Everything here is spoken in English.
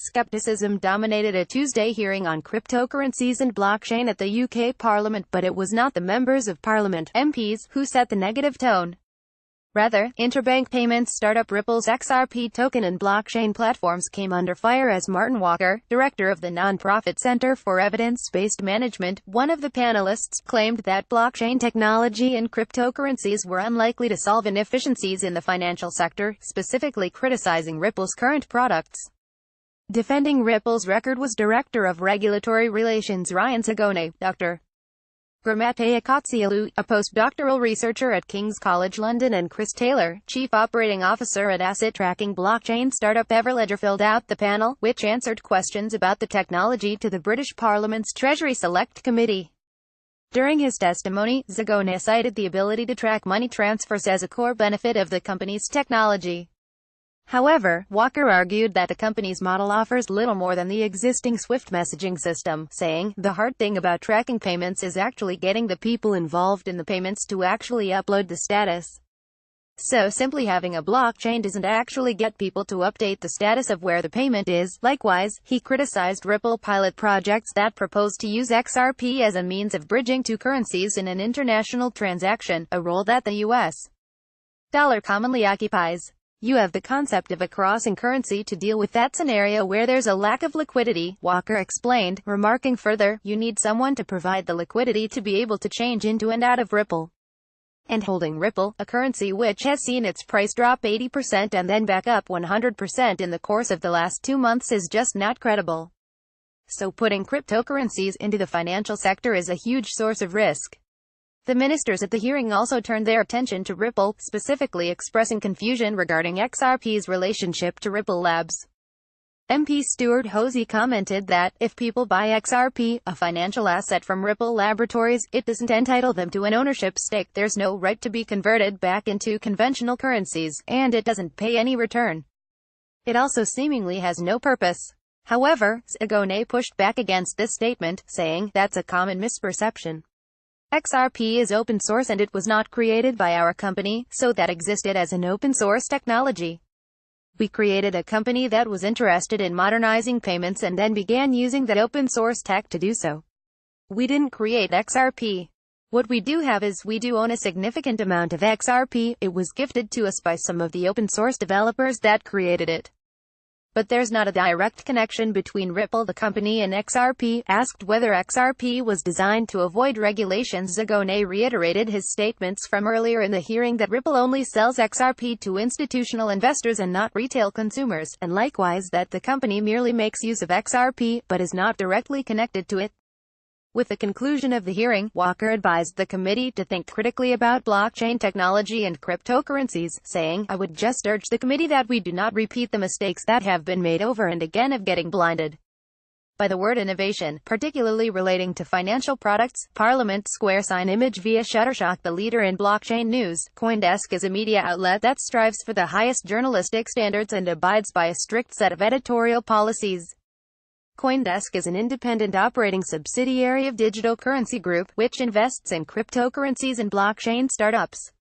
Skepticism dominated a Tuesday hearing on cryptocurrencies and blockchain at the UK Parliament, but it was not the members of Parliament, MPs, who set the negative tone. Rather, interbank payments startup Ripple's XRP token and blockchain platforms came under fire as Martin Walker, director of the non-profit Center for Evidence-Based Management, one of the panelists, claimed that blockchain technology and cryptocurrencies were unlikely to solve inefficiencies in the financial sector, specifically criticizing Ripple's current products. Defending Ripple's record was Director of Regulatory Relations Ryan Zagone, Dr. Gramate Akotzialu, a postdoctoral researcher at King's College London, and Chris Taylor, Chief Operating Officer at asset tracking blockchain startup Everledger, filled out the panel, which answered questions about the technology to the British Parliament's Treasury Select Committee. During his testimony, Zagone cited the ability to track money transfers as a core benefit of the company's technology. However, Walker argued that the company's model offers little more than the existing Swift messaging system, saying, "The hard thing about tracking payments is actually getting the people involved in the payments to actually upload the status. So simply having a blockchain doesn't actually get people to update the status of where the payment is." Likewise, he criticized Ripple pilot projects that propose to use XRP as a means of bridging two currencies in an international transaction, a role that the US dollar commonly occupies. "You have the concept of a crossing currency to deal with that scenario where there's a lack of liquidity," Walker explained, remarking further, "You need someone to provide the liquidity to be able to change into and out of Ripple. And holding Ripple, a currency which has seen its price drop 80% and then back up 100% in the course of the last 2 months, is just not credible. So putting cryptocurrencies into the financial sector is a huge source of risk." The ministers at the hearing also turned their attention to Ripple, specifically expressing confusion regarding XRP's relationship to Ripple Labs. MP Stuart Hosey commented that, if people buy XRP, a financial asset from Ripple Laboratories, it doesn't entitle them to an ownership stake, there's no right to be converted back into conventional currencies, and it doesn't pay any return. It also seemingly has no purpose. However, Zagone pushed back against this statement, saying, "That's a common misperception. XRP is open source and it was not created by our company, so that existed as an open source technology. We created a company that was interested in modernizing payments and then began using that open source tech to do so. We didn't create XRP. What we do have is we do own a significant amount of XRP, it was gifted to us by some of the open source developers that created it. But there's not a direct connection between Ripple the company and XRP." Asked whether XRP was designed to avoid regulations, Zagone reiterated his statements from earlier in the hearing that Ripple only sells XRP to institutional investors and not retail consumers, and likewise that the company merely makes use of XRP, but is not directly connected to it. With the conclusion of the hearing, Walker advised the committee to think critically about blockchain technology and cryptocurrencies, saying, "I would just urge the committee that we do not repeat the mistakes that have been made over and again of getting blinded by the word innovation, particularly relating to financial products." Parliament Square sign image via Shutterstock. The leader in blockchain news, CoinDesk is a media outlet that strives for the highest journalistic standards and abides by a strict set of editorial policies. CoinDesk is an independent operating subsidiary of Digital Currency Group, which invests in cryptocurrencies and blockchain startups.